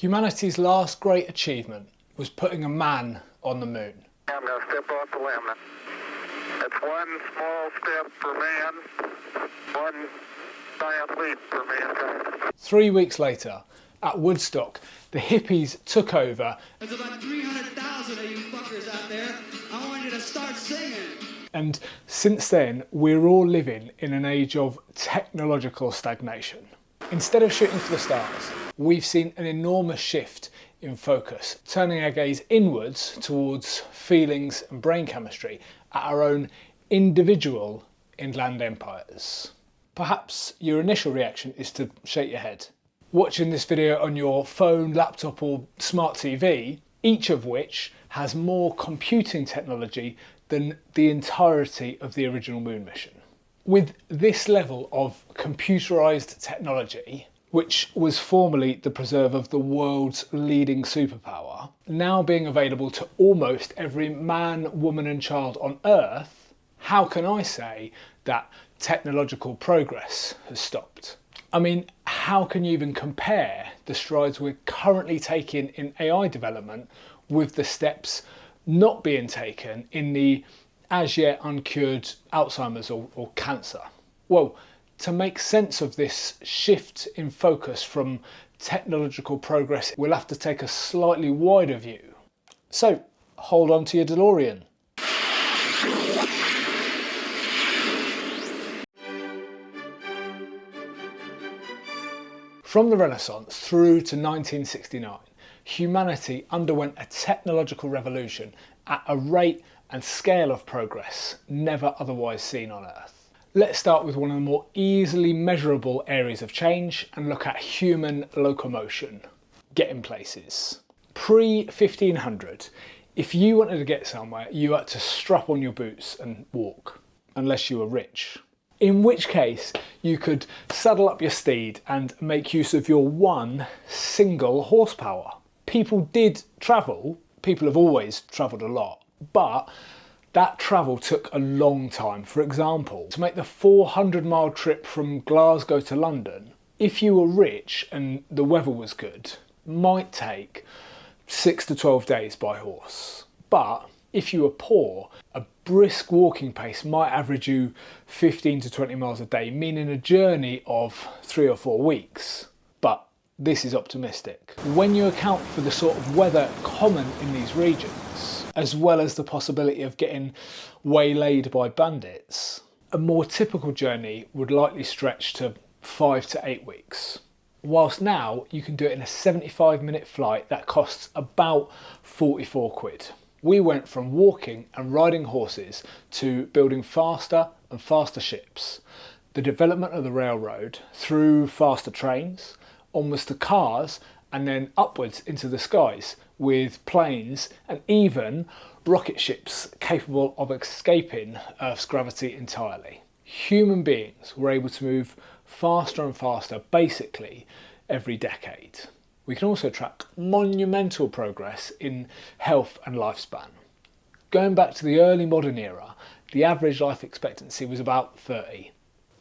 Humanity's last great achievement was putting a man on the moon. I'm going to step off the limb. It's one small step for man, one giant leap for mankind. 3 weeks later, at Woodstock, the hippies took over. There's about 300,000 of you fuckers out there. I want you to start singing. And since then, we're all living in an age of technological stagnation. Instead of shooting for the stars, we've seen an enormous shift in focus, turning our gaze inwards towards feelings and brain chemistry at our own individual inland empires. Perhaps your initial reaction is to shake your head. Watching this video on your phone, laptop or smart TV, each of which has more computing technology than the entirety of the original moon mission. With this level of computerized technology, which was formerly the preserve of the world's leading superpower, now being available to almost every man, woman and child on Earth, how can I say that technological progress has stopped? I mean, how can you even compare the strides we're currently taking in AI development with the steps not being taken in the as yet uncured Alzheimer's or cancer? Well, to make sense of this shift in focus from technological progress, we'll have to take a slightly wider view. So, hold on to your DeLorean. From the Renaissance through to 1969, humanity underwent a technological revolution at a rate and scale of progress never otherwise seen on Earth. Let's start with one of the more easily measurable areas of change and look at human locomotion, getting places. Pre-1500, if you wanted to get somewhere, you had to strap on your boots and walk, unless you were rich. In which case, you could saddle up your steed and make use of your one single horsepower. People did travel, people have always travelled a lot, but that travel took a long time. For example, to make the 400-mile trip from Glasgow to London, if you were rich and the weather was good, might take 6 to 12 days by horse. But if you were poor, a brisk walking pace might average you 15 to 20 miles a day, meaning a journey of 3 or 4 weeks. But this is optimistic. When you account for the sort of weather common in these regions, as well as the possibility of getting waylaid by bandits, a more typical journey would likely stretch to 5 to 8 weeks. Whilst now you can do it in a 75-minute flight that costs about 44 quid. We went from walking and riding horses to building faster and faster ships, the development of the railroad through faster trains, onwards to cars, and then upwards into the skies with planes and even rocket ships capable of escaping Earth's gravity entirely. Human beings were able to move faster and faster basically every decade. We can also track monumental progress in health and lifespan. Going back to the early modern era, the average life expectancy was about 30,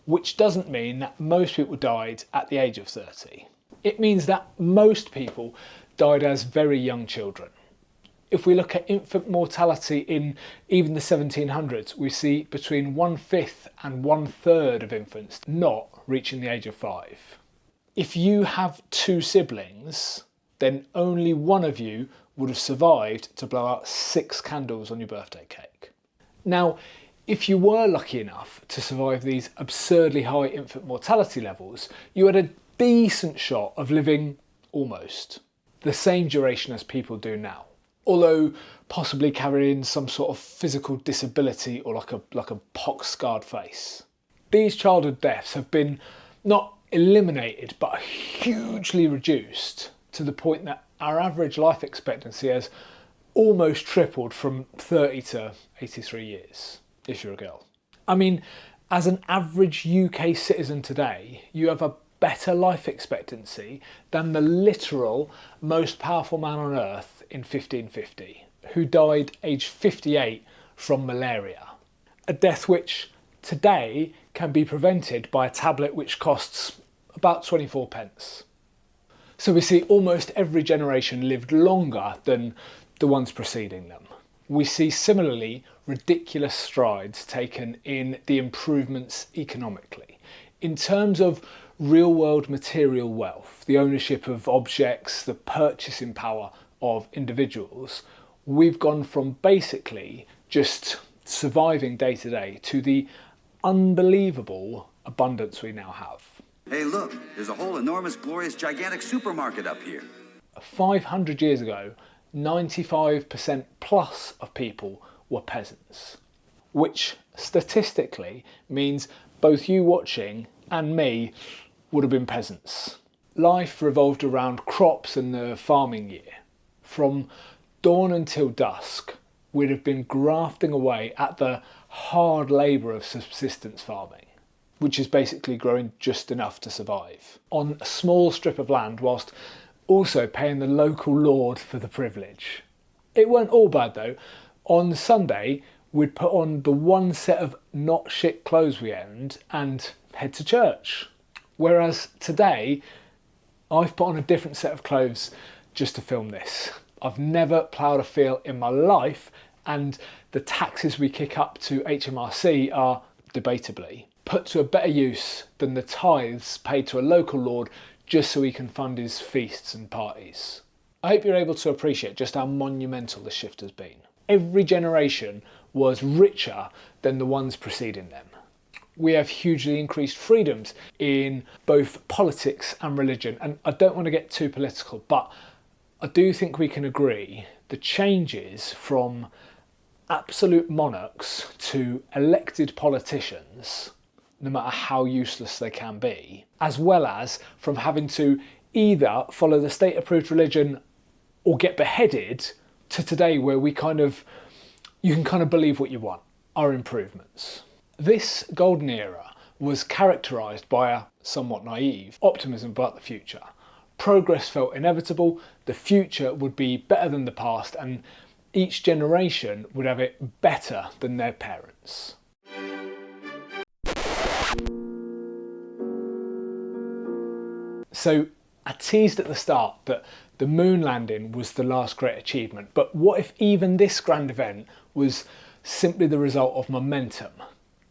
which doesn't mean that most people died at the age of 30. It means that most people died as very young children. If we look at infant mortality in even the 1700s, we see between 1/5 and 1/3 of infants not reaching the age of 5. If you have 2 siblings, then only one of you would have survived to blow out 6 candles on your birthday cake. Now, if you were lucky enough to survive these absurdly high infant mortality levels, you had a decent shot of living almost the same duration as people do now, although possibly carrying some sort of physical disability or like a pox-scarred face. These childhood deaths have been not eliminated but hugely reduced to the point that our average life expectancy has almost tripled from 30 to 83 years, if you're a girl. I mean, as an average UK citizen today, you have a better life expectancy than the literal most powerful man on earth in 1550, who died aged 58 from malaria. A death which today can be prevented by a tablet which costs about 24 pence. So we see almost every generation lived longer than the ones preceding them. We see similarly ridiculous strides taken in the improvements economically. In terms of real world material wealth, the ownership of objects, the purchasing power of individuals, we've gone from basically just surviving day to day to the unbelievable abundance we now have. Hey, look, there's a whole enormous, glorious, gigantic supermarket up here. 500 years ago, 95% plus of people were peasants, which statistically means both you watching and me would have been peasants. Life revolved around crops and the farming year. From dawn until dusk, we'd have been grafting away at the hard labour of subsistence farming, which is basically growing just enough to survive, on a small strip of land whilst also paying the local lord for the privilege. It weren't all bad though. On Sunday, we'd put on the one set of not shit clothes we owned and head to church. Whereas today, I've put on a different set of clothes just to film this. I've never ploughed a field in my life, and the taxes we kick up to HMRC are, debatably, put to a better use than the tithes paid to a local lord just so he can fund his feasts and parties. I hope you're able to appreciate just how monumental this shift has been. Every generation was richer than the ones preceding them. We have hugely increased freedoms in both politics and religion, and I don't want to get too political, but I do think we can agree the changes from absolute monarchs to elected politicians, no matter how useless they can be, as well as from having to either follow the state-approved religion or get beheaded, to today where you can kind of believe what you want, are improvements. This golden era was characterised by a somewhat naive optimism about the future. Progress felt inevitable, the future would be better than the past, and each generation would have it better than their parents. So I teased at the start that the moon landing was the last great achievement, but what if even this grand event was simply the result of momentum?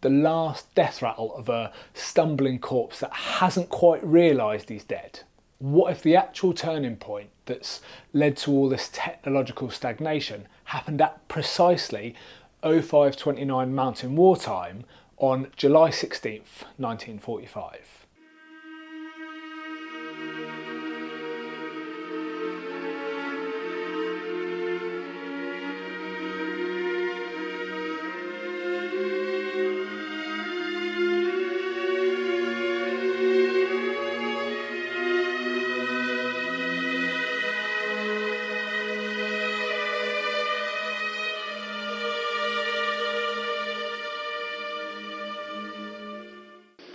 The last death rattle of a stumbling corpse that hasn't quite realised he's dead? What if the actual turning point that's led to all this technological stagnation happened at precisely 0529 Mountain War time on July 16th, 1945?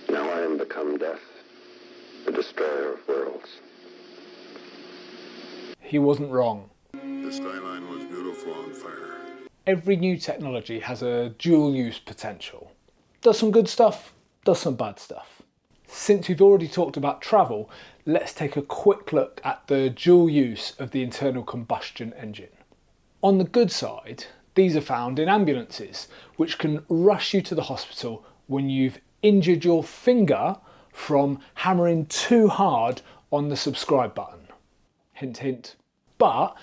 Now I am become death, the destroyer of worlds. He wasn't wrong. The skyline was beautiful on fire. Every new technology has a dual use potential. Does some good stuff, does some bad stuff. Since we've already talked about travel, let's take a quick look at the dual use of the internal combustion engine. On the good side, these are found in ambulances, which can rush you to the hospital when you've injured your finger from hammering too hard on the subscribe button. Hint, hint. But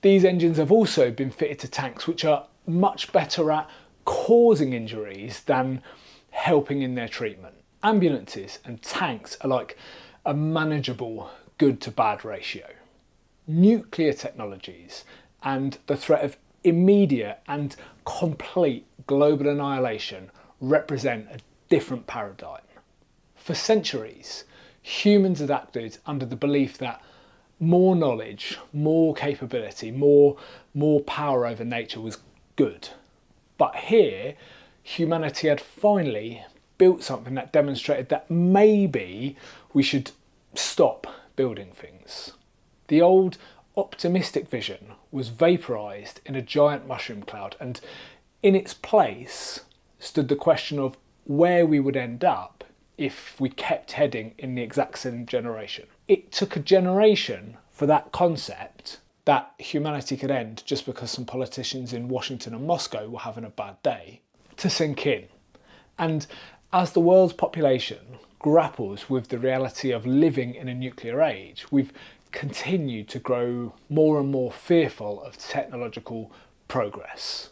these engines have also been fitted to tanks, which are much better at causing injuries than helping in their treatment. Ambulances and tanks are like a manageable good to bad ratio. Nuclear technologies and the threat of immediate and complete global annihilation represent a different paradigm. For centuries, humans had acted under the belief that more knowledge, more capability, more power over nature was good. But here, humanity had finally built something that demonstrated that maybe we should stop building things. The old optimistic vision was vaporised in a giant mushroom cloud, and in its place stood the question of where we would end up if we kept heading in the exact same generation. It took a generation for that concept that humanity could end just because some politicians in Washington and Moscow were having a bad day to sink in. And as the world's population grapples with the reality of living in a nuclear age, we've continued to grow more and more fearful of technological progress.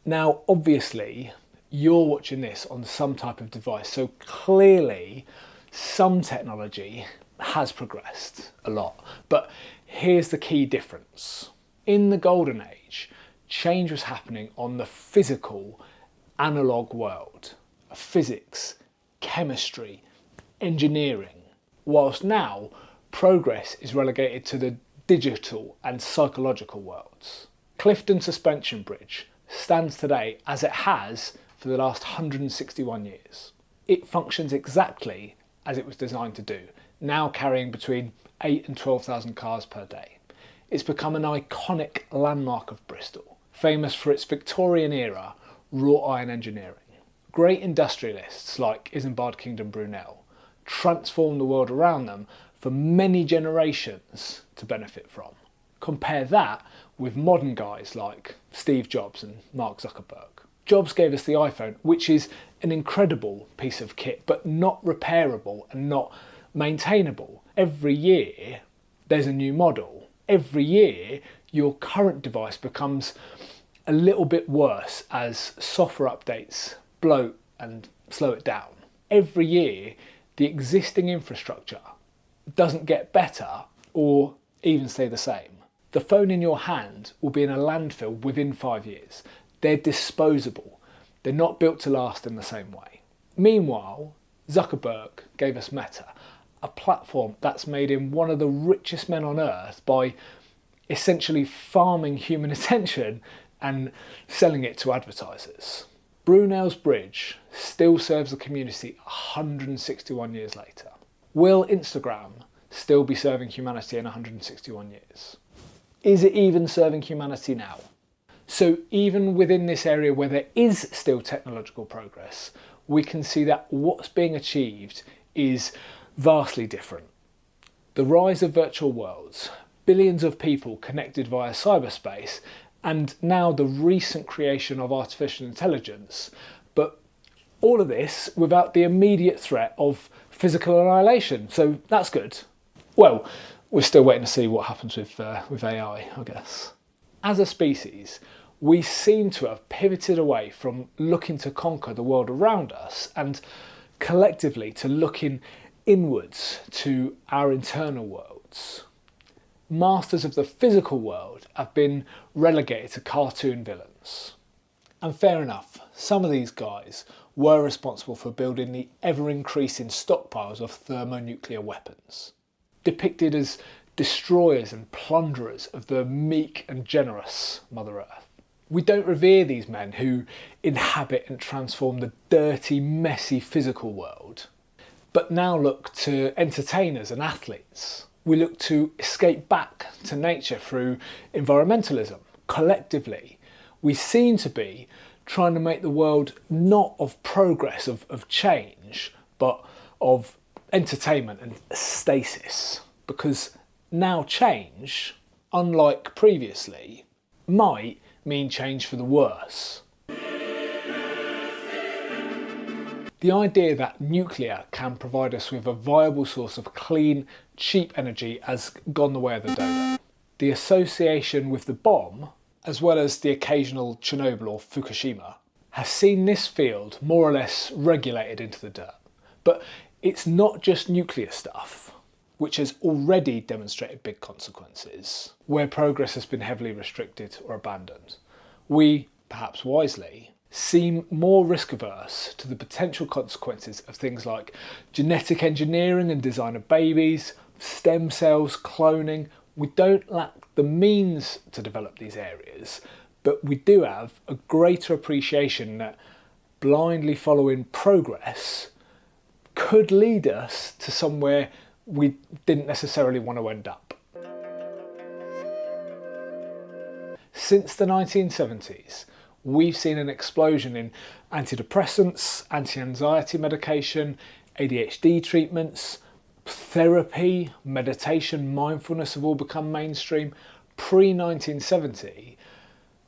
Now, obviously, you're watching this on some type of device, so clearly some technology has progressed a lot. But here's the key difference. In the golden age, change was happening on the physical, analog world of physics, chemistry, engineering, whilst now progress is relegated to the digital and psychological worlds. Clifton Suspension Bridge stands today as it has for the last 161 years. It functions exactly as it was designed to do, now carrying between 8 and 12,000 cars per day. It's become an iconic landmark of Bristol, famous for its Victorian era wrought iron engineering. Great industrialists like Isambard Kingdom Brunel transformed the world around them for many generations to benefit from. Compare that with modern guys like Steve Jobs and Mark Zuckerberg. Jobs gave us the iPhone, which is an incredible piece of kit, but not repairable and not maintainable. Every year there's a new model. Every year your current device becomes a little bit worse as software updates bloat and slow it down. Every year the existing infrastructure doesn't get better or even stay the same. The phone in your hand will be in a landfill within 5 years. They're disposable. They're not built to last in the same way. Meanwhile, Zuckerberg gave us Meta, a platform that's made him one of the richest men on earth by essentially farming human attention and selling it to advertisers. Brunel's Bridge still serves the community 161 years later. Will Instagram still be serving humanity in 161 years? Is it even serving humanity now? So even within this area where there is still technological progress, we can see that what's being achieved is vastly different. The rise of virtual worlds, billions of people connected via cyberspace, and now the recent creation of artificial intelligence, but all of this without the immediate threat of physical annihilation, so that's good. Well, we're still waiting to see what happens with AI, I guess. As a species, we seem to have pivoted away from looking to conquer the world around us and collectively to looking inwards to our internal worlds. Masters of the physical world have been relegated to cartoon villains. And fair enough, some of these guys were responsible for building the ever-increasing stockpiles of thermonuclear weapons, depicted as destroyers and plunderers of the meek and generous Mother Earth. We don't revere these men who inhabit and transform the dirty, messy physical world, but now look to entertainers and athletes. We look to escape back to nature through environmentalism. Collectively, we seem to be trying to make the world not of progress, of change, but of entertainment and stasis. Because now change, unlike previously, might mean change for the worse. The idea that nuclear can provide us with a viable source of clean, cheap energy has gone the way of the dodo. The association with the bomb, as well as the occasional Chernobyl or Fukushima, has seen this field more or less regulated into the dirt. But it's not just nuclear stuff, which has already demonstrated big consequences, where progress has been heavily restricted or abandoned. We, perhaps wisely, seem more risk averse to the potential consequences of things like genetic engineering and design of babies, stem cells, cloning. We don't lack the means to develop these areas, but we do have a greater appreciation that blindly following progress could lead us to somewhere we didn't necessarily want to end up. Since the 1970s, we've seen an explosion in Antidepressants, anti-anxiety medication, ADHD treatments, therapy, meditation, mindfulness have all become mainstream. Pre-1970,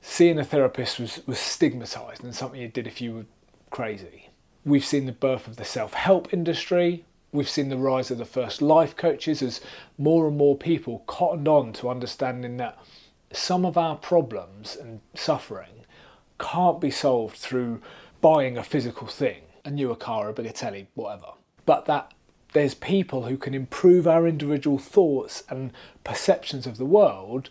seeing a therapist was stigmatised and something you did if you were crazy. We've seen the birth of the self-help industry. We've seen the rise of the first life coaches as more and more people cottoned on to understanding that some of our problems and suffering can't be solved through buying a physical thing, a newer car, a bigger telly, whatever. But that there's people who can improve our individual thoughts and perceptions of the world,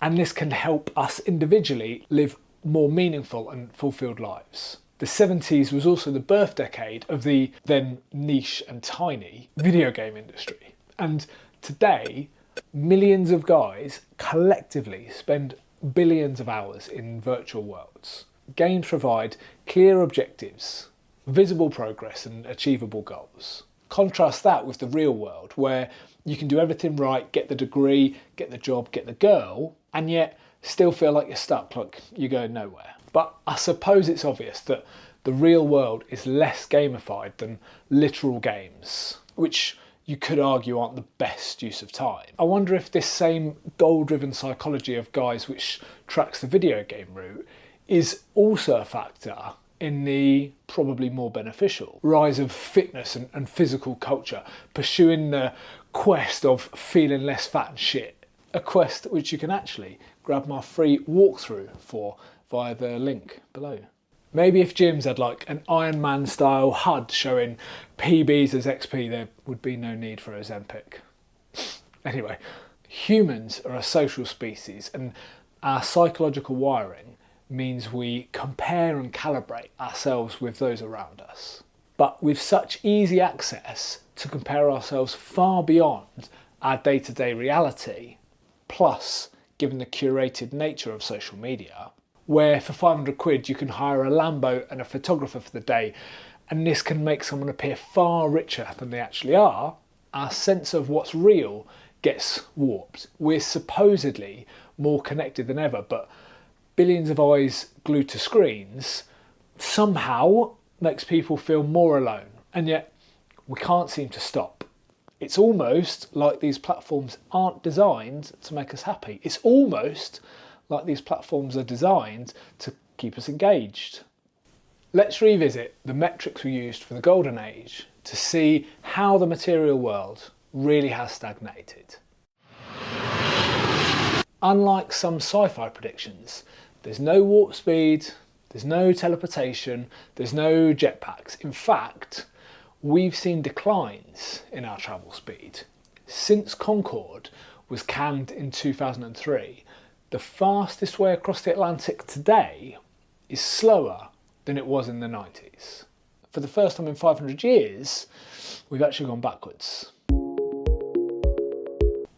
and this can help us individually live more meaningful and fulfilled lives. The 70s was also the birth decade of the then niche and tiny video game industry. And today, millions of guys collectively spend billions of hours in virtual worlds. Games provide clear objectives, visible progress and achievable goals. Contrast that with the real world, where you can do everything right, get the degree, get the job, get the girl, and yet still feel like you're stuck, like you're going nowhere. But I suppose it's obvious that the real world is less gamified than literal games, which you could argue aren't the best use of time. I wonder if this same goal-driven psychology of guys which tracks the video game route is also a factor in the probably more beneficial rise of fitness and physical culture, pursuing the quest of feeling less fat and shit. A quest which you can actually grab my free walkthrough for via the link below. Maybe if gyms had like an Iron Man style HUD showing PBs as XP, there would be no need for Ozempic. Anyway, humans are a social species, and our psychological wiring means we compare and calibrate ourselves with those around us. But with such easy access to compare ourselves far beyond our day-to-day reality, plus given the curated nature of social media, where for 500 quid you can hire a Lambo and a photographer for the day, and this can make someone appear far richer than they actually are, our sense of what's real gets warped. We're supposedly more connected than ever, but billions of eyes glued to screens somehow makes people feel more alone, and yet we can't seem to stop. It's almost like these platforms aren't designed to make us happy. It's almost like these platforms are designed to keep us engaged. Let's revisit the metrics we used for the golden age to see how the material world really has stagnated. Unlike some sci-fi predictions, there's no warp speed, there's no teleportation, there's no jetpacks. In fact, we've seen declines in our travel speed. Since Concorde was canned in 2003, the fastest way across the Atlantic today is slower than it was in the 90s. For the first time in 500 years, we've actually gone backwards.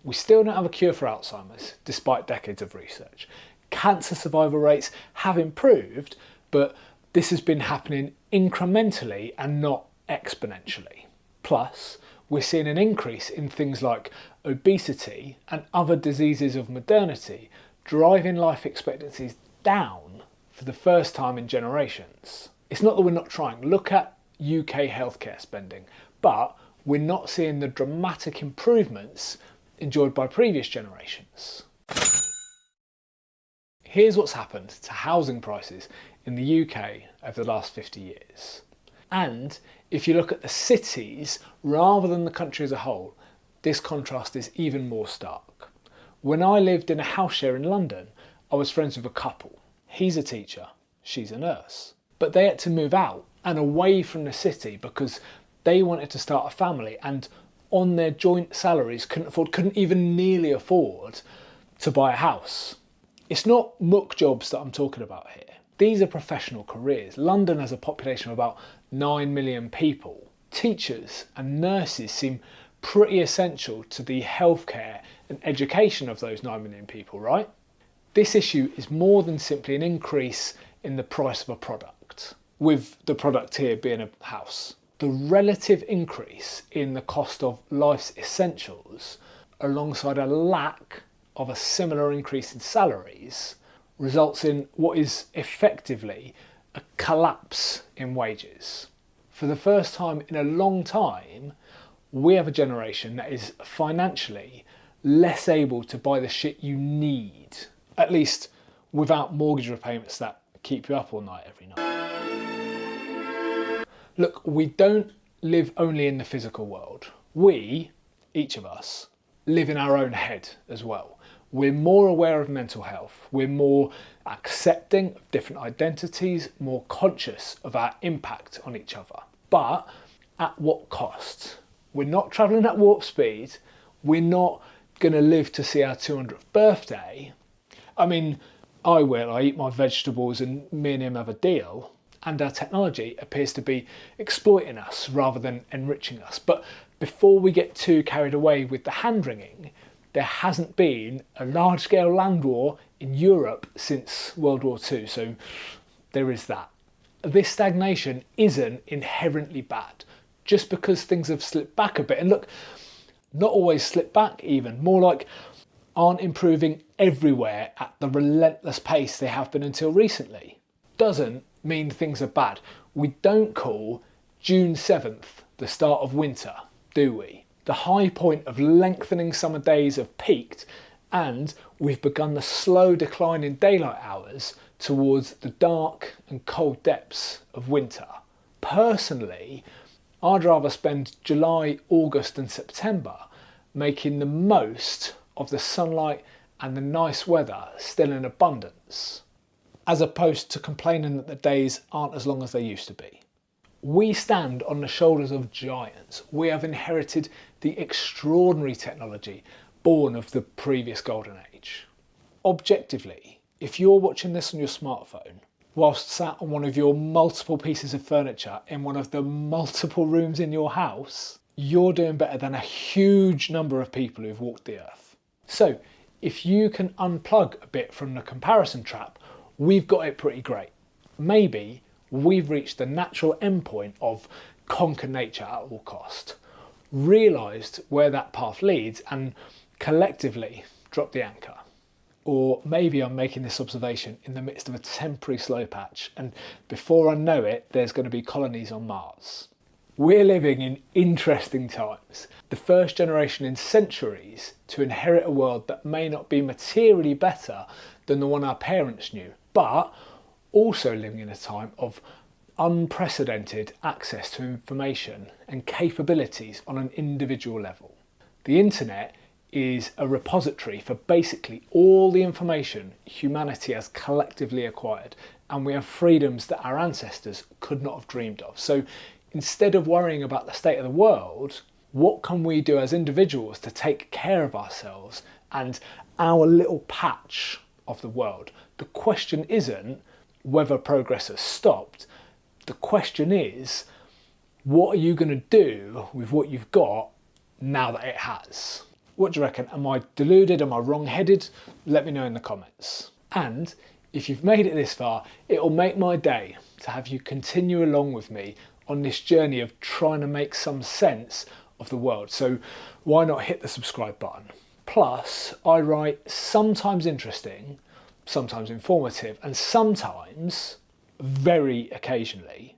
We still don't have a cure for Alzheimer's, despite decades of research. Cancer survival rates have improved, but this has been happening incrementally and not exponentially. Plus, we're seeing an increase in things like obesity and other diseases of modernity, driving life expectancies down for the first time in generations. It's not that we're not trying. Look at UK healthcare spending, but we're not seeing the dramatic improvements enjoyed by previous generations. Here's what's happened to housing prices in the UK over the last 50 years. And if you look at the cities rather than the country as a whole, this contrast is even more stark. When I lived in a house share in London, I was friends with a couple. He's a teacher, she's a nurse. But they had to move out and away from the city because they wanted to start a family, and on their joint salaries couldn't even nearly afford to buy a house. It's not muck jobs that I'm talking about here. These are professional careers. London has a population of about 9 million people. Teachers and nurses seem pretty essential to the healthcare and education of those 9 million people, right? This issue is more than simply an increase in the price of a product, with the product here being a house. The relative increase in the cost of life's essentials, alongside a lack of a similar increase in salaries, results in what is effectively a collapse in wages. For the first time in a long time, we have a generation that is financially less able to buy the shit you need, at least without mortgage repayments that keep you up all night every night. Look, we don't live only in the physical world. We, each of us, live in our own head as well. We're more aware of mental health. We're more accepting of different identities, more conscious of our impact on each other. But at what cost? We're not travelling at warp speed. We're not going to live to see our 200th birthday. I mean, I will. I eat my vegetables and me and him have a deal. And our technology appears to be exploiting us rather than enriching us. But before we get too carried away with the hand-wringing, there hasn't been a large-scale land war in Europe since World War II, so there is that. This stagnation isn't inherently bad, just because things have slipped back a bit. And look, not always slipped back even, more like aren't improving everywhere at the relentless pace they have been until recently. Doesn't mean things are bad. We don't call June 7th the start of winter, do we? The high point of lengthening summer days have peaked, and we've begun the slow decline in daylight hours towards the dark and cold depths of winter. Personally, I'd rather spend July, August and September making the most of the sunlight and the nice weather still in abundance, as opposed to complaining that the days aren't as long as they used to be. We stand on the shoulders of giants. We have inherited the extraordinary technology born of the previous golden age. Objectively, if you're watching this on your smartphone, whilst sat on one of your multiple pieces of furniture in one of the multiple rooms in your house, you're doing better than a huge number of people who've walked the earth. So, if you can unplug a bit from the comparison trap, we've got it pretty great. Maybe we've reached the natural endpoint of conquer nature at all cost, realised where that path leads and collectively dropped the anchor. Or maybe I'm making this observation in the midst of a temporary slow patch and before I know it, there's going to be colonies on Mars. We're living in interesting times. The first generation in centuries to inherit a world that may not be materially better than the one our parents knew, but also living in a time of unprecedented access to information and capabilities on an individual level. The internet is a repository for basically all the information humanity has collectively acquired, and we have freedoms that our ancestors could not have dreamed of. So instead of worrying about the state of the world, what can we do as individuals to take care of ourselves and our little patch of the world? The question isn't whether progress has stopped. The question is, what are you going to do with what you've got now that it has? What do you reckon? Am I deluded? Am I wrong-headed? Let me know in the comments. And if you've made it this far, it'll make my day to have you continue along with me on this journey of trying to make some sense of the world. So why not hit the subscribe button? Plus, I write sometimes interesting, sometimes informative, and sometimes, very occasionally,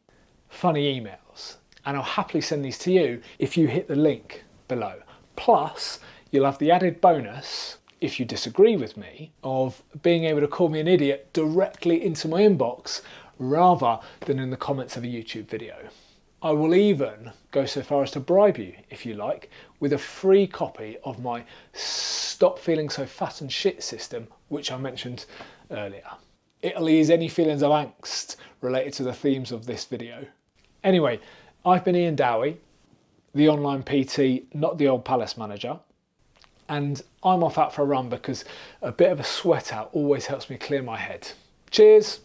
funny emails. And I'll happily send these to you if you hit the link below. Plus, you'll have the added bonus, if you disagree with me, of being able to call me an idiot directly into my inbox rather than in the comments of a YouTube video. I will even go so far as to bribe you, if you like, with a free copy of my Stop Feeling So Fat and Shit system, which I mentioned earlier. It'll ease any feelings of angst related to the themes of this video. Anyway, I've been Ian Dowie, the online PT, not the old palace manager, and I'm off out for a run because a bit of a sweat out always helps me clear my head. Cheers!